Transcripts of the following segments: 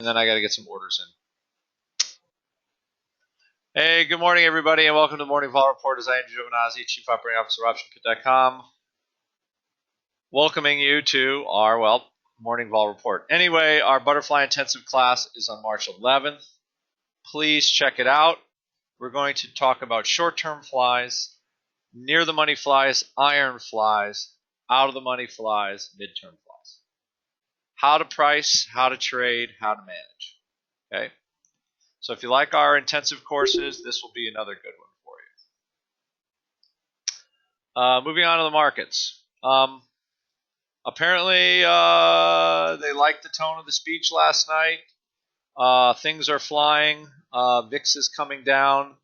and then I got to get some orders in. Hey, good morning, everybody, and welcome to the Morning Vol Report. As I am Giovinazzi, Chief Operating Officer of OptionKit.com, welcoming you to our, Morning Vol Report. Anyway, our Butterfly Intensive class is on March 11th. Please check it out. We're going to talk about short-term flies, near-the-money flies, iron flies, out-of-the-money flies, midterm flies. How to price, how to trade, how to manage. Okay? So if you like our intensive courses, this will be another good one for you. Moving on to the markets. Apparently, they liked the tone of the speech last night. Things are flying. VIX is coming down.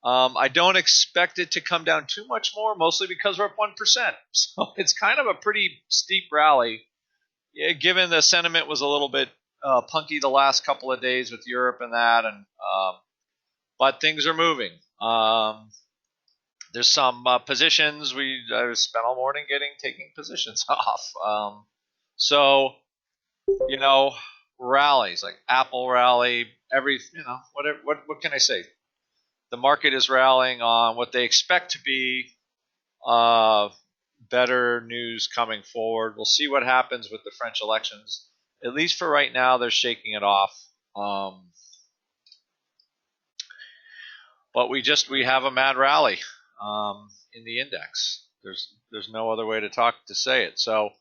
I don't expect it to come down too much more, mostly because we're up 1%. So it's kind of a pretty steep rally, given the sentiment was a little bit punky the last couple of days with Europe and that, but things are moving. There's some positions I spent all morning taking positions off. So rallies like Apple rally, what can I say? The market is rallying on what they expect to be better news coming forward. We'll see what happens with the French elections. At least for right now, they're shaking it off. But we have a mad rally in the index. There's no other way to say it. So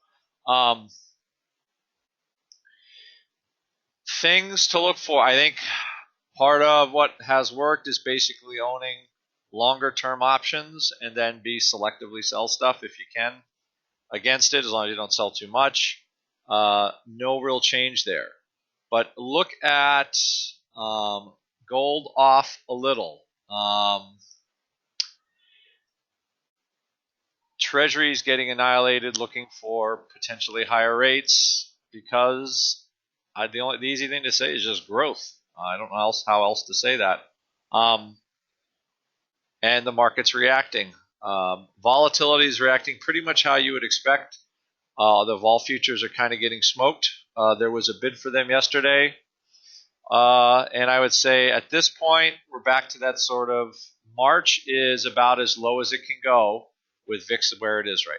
things to look for. I think part of what has worked is basically owning longer term options and then selectively sell stuff if you can against it, as long as you don't sell too much. No real change there. But look at gold off a little. Treasuries getting annihilated, looking for potentially higher rates because the easy thing to say is just growth. I don't know how else to say that. And the market's reacting. Volatility is reacting pretty much how you would expect. The vol futures are kind of getting smoked. There was a bid for them yesterday. And I would say at this point, we're back to that sort of March is about as low as it can go with VIX where it is right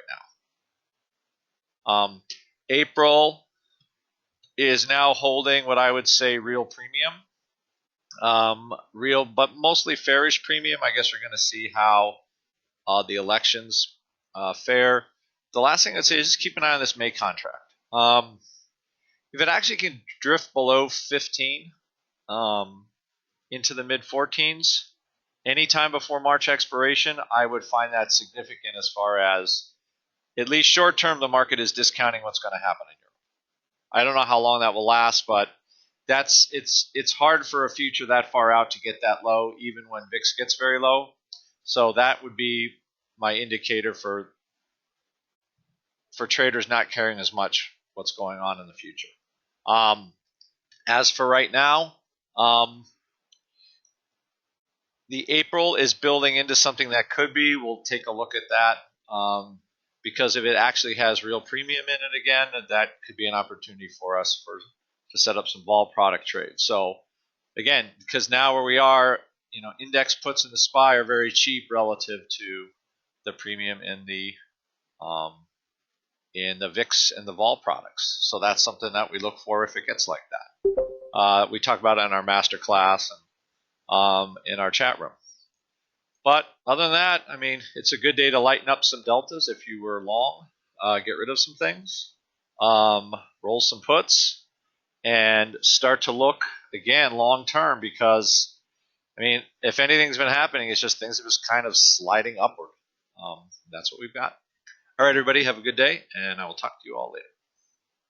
now. April is now holding what I would say real premium. But mostly fairish premium. I guess we're going to see how the elections fare. The last thing I'd say is just keep an eye on this May contract. If it actually can drift below 15 into the mid 14s anytime before March expiration, I would find that significant as far as, at least short term, the market is discounting what's going to happen in Europe. I don't know how long that will last, but it's hard for a future that far out to get that low, even when VIX gets very low. So that would be my indicator for traders not caring as much what's going on in the future. As for right now, the April is building into something that could be. We'll take a look at that because if it actually has real premium in it again, that could be an opportunity for us to set up some vol product trades. So again, because now where we are, index puts in the SPY are very cheap relative to the premium in the VIX and the vol products. So that's something that we look for if it gets like that. We talk about it in our master class and in our chat room. But other than that, I mean, it's a good day to lighten up some deltas if you were long, get rid of some things, roll some puts, and start to look again long term, because I mean, if anything's been happening, it's just things are just kind of sliding upward. That's what we've got. All right, everybody, have a good day, and I will talk to you all later.